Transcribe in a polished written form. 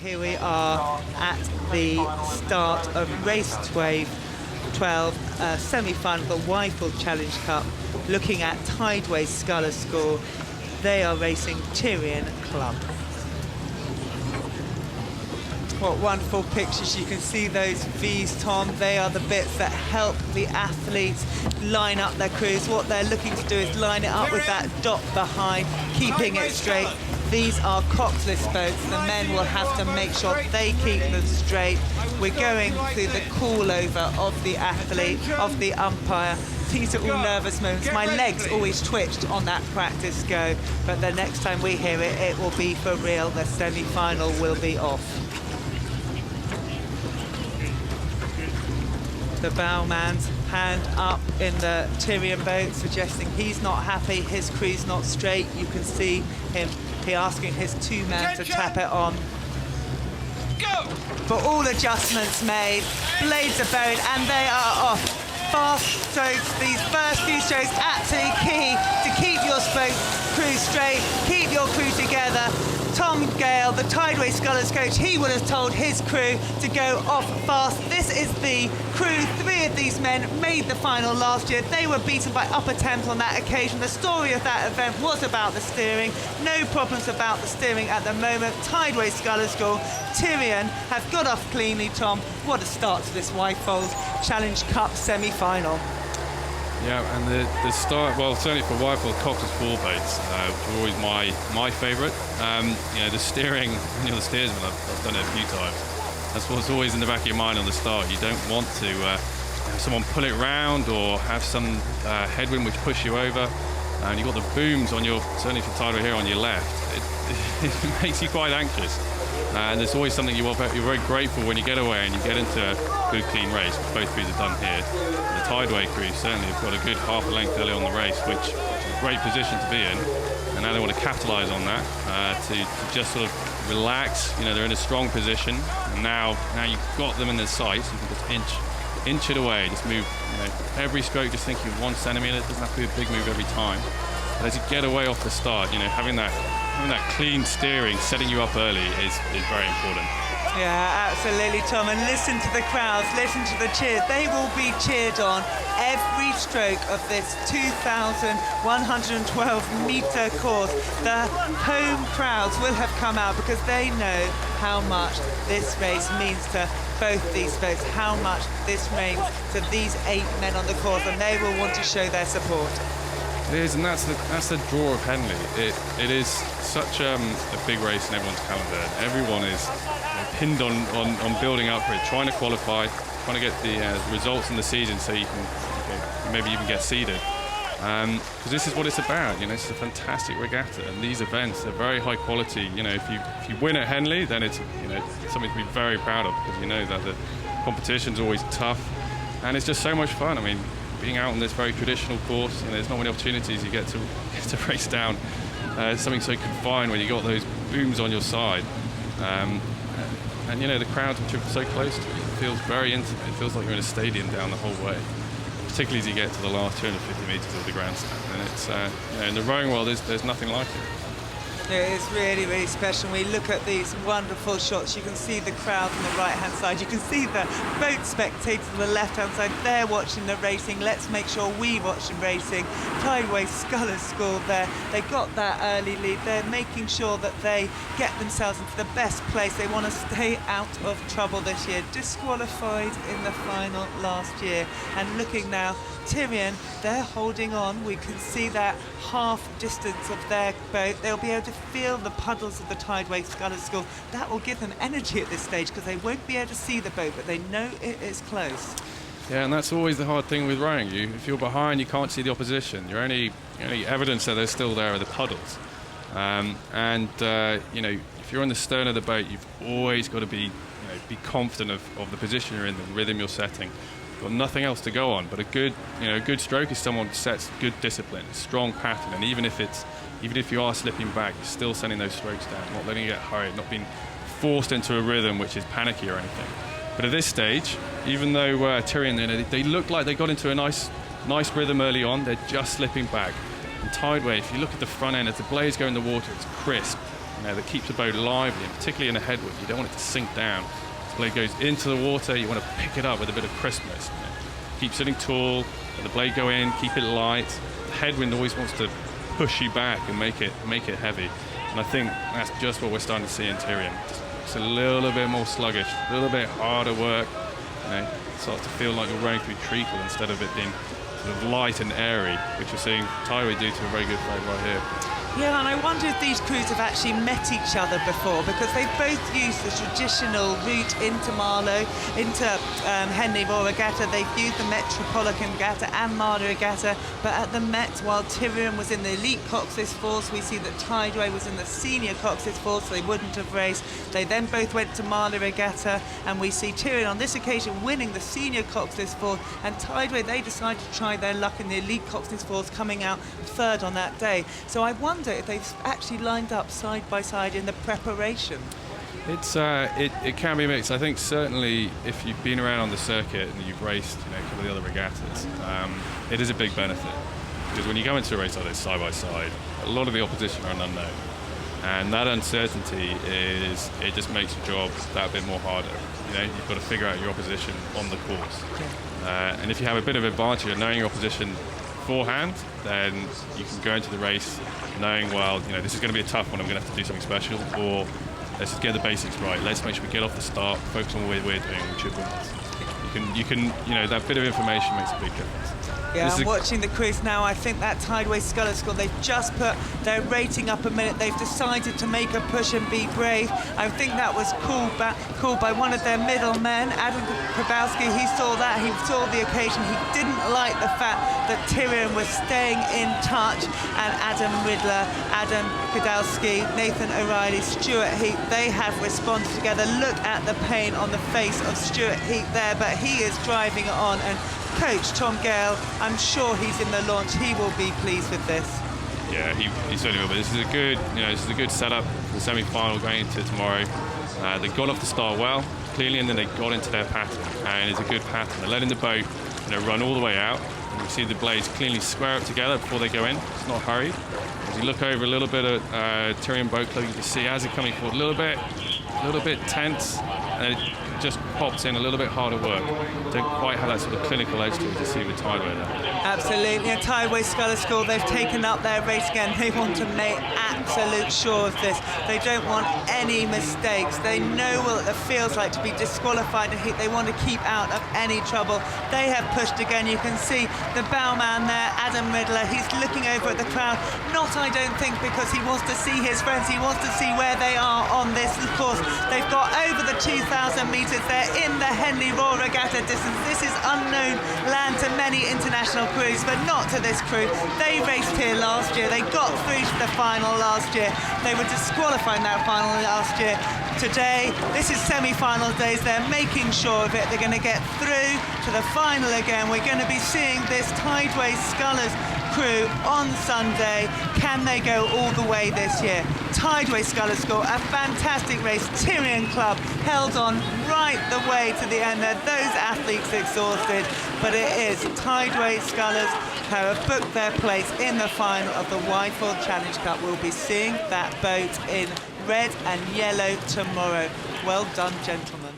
here we are at the start of race 12, semi-final of the Wyfold Challenge Cup, looking at Tideway Scullers score. They are racing Tyrian Club. What wonderful pictures. You can see those V's, Tom. They are the bits that help the athletes line up their crews. What they're looking to do is line it up with that dot behind, keeping it straight. These are cockless boats. The men will have to make sure they keep them straight. We're going through the call over of the athlete, of the umpire. These are all nervous moments. My legs always twitched on that practice go, but the next time we hear it, it will be for real. The semi-final will be off. The bowman's hand up in the Tyrian boat, suggesting he's not happy, his crew's not straight. You can see him, he asking his two men to tap it on. Go! But all adjustments made, blades are buried, and they are off. Fast strokes, these first few strokes, absolutely key to keep your crew straight, keep your crew together. Tom Gale, the Tideway Scullers coach, he would have told his crew to go off fast. This is the crew. 3 of these men made the final last year. They were beaten by Upper Thames on that occasion. The story of that event was about the steering. No problems about the steering at the moment. Tideway Scullers score. Tyrian have got off cleanly, Tom. What a start to this Wyfold Challenge Cup semi-final. Yeah, and the start, well, certainly for Wyfold, cockless four boats were always my favourite. You know, the steering, when you're the steersman, I've done it a few times. That's what's always in the back of your mind on the start. You don't want to have someone pull it round or have some headwind which push you over. And you've got the booms on your, certainly for Tideway here on your left. It makes you quite anxious. And there's always something you're very grateful when you get away and you get into a good, clean race, which both crews have done here. The Tideway crew certainly have got a good half a length early on the race, which is a great position to be in. And now they want to capitalise on that, to just sort of relax. You know, they're in a strong position. And now you've got them in their sights. You can just inch it away, just move, you know, every stroke just thinking 1 centimetre. It doesn't have to be a big move every time. But as you get away off the start, you know, having that clean steering, setting you up early is very important. Yeah, absolutely, Tom. And listen to the crowds, listen to the cheers. They will be cheered on every stroke of this 2,112-metre course. The home crowds will have come out because they know how much this race means to both these boats, how much this means to these 8 men on the course, and they will want to show their support. It is, and that's the draw of Henley. It is such a big race in everyone's calendar. Everyone is pinned on building up for it, trying to qualify, trying to get the results in the season so you can maybe even get seeded. Because this is what it's about. You know, it's a fantastic regatta, and these events are very high quality. You know, if you win at Henley, then it's, you know, something to be very proud of, because you know that the competition's always tough, and it's just so much fun. I mean, being out on this very traditional course, you know, there's not many opportunities you get to race down something so confined when you got those booms on your side, and you know, the crowds which are so close to you, it feels very intimate. It feels like you're in a stadium down the whole way, particularly as you get to the last 250 metres of the grandstand. And it's you know, in the rowing world, there's nothing like it. It is really, really special. When we look at these wonderful shots, you can see the crowd on the right-hand side. You can see the boat spectators on the left-hand side. They're watching the racing. Let's make sure we watch the racing. Tideway Scullers scored there. They got that early lead. They're making sure that they get themselves into the best place. They want to stay out of trouble this year. Disqualified in the final last year. And looking now, Tyrian, they're holding on. We can see that half distance of their boat. They'll be able to feel the puddles of the Tideway Scullers score. That will give them energy at this stage, because they won't be able to see the boat, but they know it is close. Yeah, and that's always the hard thing with rowing. If you're behind, you can't see the opposition. Your only evidence that they're still there are the puddles. You know, if you're on the stern of the boat, you've always got to be confident of the position you're in, the rhythm you're setting. You've got nothing else to go on. But a good stroke is someone who sets good discipline, strong pattern, and even if you are slipping back, you're still sending those strokes down, not letting you get hurried, not being forced into a rhythm which is panicky or anything. But at this stage, even though Tyrian, you know, they look like they got into a nice rhythm early on, they're just slipping back. And Tideway, if you look at the front end, as the blades go in the water, it's crisp. that keeps the boat lively, and particularly in a headwind. You don't want it to sink down. The blade goes into the water, you want to pick it up with a bit of crispness. Keep sitting tall, let the blade go in, keep it light. The headwind always wants to push you back and make it heavy. And I think that's just what we're starting to see in Tyrian. It's a little bit more sluggish, a little bit harder work. It starts to feel like you're rowing through treacle instead of it being sort of light and airy, which you're seeing Tideway do to a very good boat right here. Yeah, and I wonder if these crews have actually met each other before, because they both used the traditional route into Marlow, into Henley Royal Regatta. They've used the Metropolitan Regatta and Marlow Regatta, but at the Met, while Tyrian was in the elite coxswain force, we see that Tideway was in the senior coxswain force, so they wouldn't have raced. They then both went to Marlow Regatta, and we see Tyrian on this occasion winning the senior coxswain force, and Tideway, they decided to try their luck in the elite coxswain force, coming out third on that day. So I wonder if they've actually lined up side by side in the preparation. It can be mixed. I think certainly if you've been around on the circuit and you've raced a couple of the other regattas, it is a big benefit, because when you go into a race like this side by side, a lot of the opposition are an unknown, and that uncertainty just makes your job that bit more harder. You've got to figure out your opposition on the course, and if you have a bit of advantage of knowing your opposition beforehand, then you can go into the race knowing, well, this is going to be a tough one, I'm going to have to do something special, or let's just get the basics right, let's make sure we get off the start, focus on what we're doing, we should win this. That bit of information makes a big difference. Yeah, I'm watching the quiz now. I think that Tideway Scullers score, they've just put their rating up a minute. They've decided to make a push and be brave. I think that was called by one of their middlemen, Adam Krabowski. He saw that, he saw the occasion. He didn't like the fact that Tyrian was staying in touch, and Adam Riddler, Adam Kadowski, Nathan O'Reilly, Stuart Heath, they have responded together. Look at the pain on the face of Stuart Heath there, but he is driving it on, and Coach Tom Gale, I'm sure he's in the launch. He will be pleased with this. Yeah, he certainly will. But this is a good setup for the semi-final going into tomorrow. They got off the start well, clearly, and then they got into their pattern, and it's a good pattern. They're letting the boat run all the way out. And you see the blades cleanly square up together before they go in. It's not hurried. As you look over a little bit at Tyrian boat club, you can see as they're coming forward a little bit tense, and it just pops in a little bit harder work. Don't quite have that sort of clinical edge to it to see with Tideway there. Absolutely, and Tideway Scullers School, they've taken up their race again. They want to make absolute sure of this. They don't want any mistakes. They know what it feels like to be disqualified in heat. They want to keep out of any trouble. They have pushed again. You can see the bowman there, Adam Riddler. He's looking over at the crowd. Not, I don't think, because he wants to see his friends. He wants to see where they are on this course. They've got over the 2,000 metres. They're in the Henley Royal Regatta distance. This is unknown land to many international crews, but not to this crew. They raced here last year. They got through to the final last year. They were disqualified in that final last year. Today, this is semi-final days. They're making sure of it. They're going to get through to the final again. We're going to be seeing this Tideway Scullers crew on Sunday. Can they go all the way this year? Tideway Scullers score a fantastic race. Tyrian Club held on right the way to the end there. Those athletes exhausted, but it is Tideway Scullers who have booked their place in the final of the Wyfold Challenge Cup. We'll be seeing that boat in red and yellow tomorrow. Well done, gentlemen.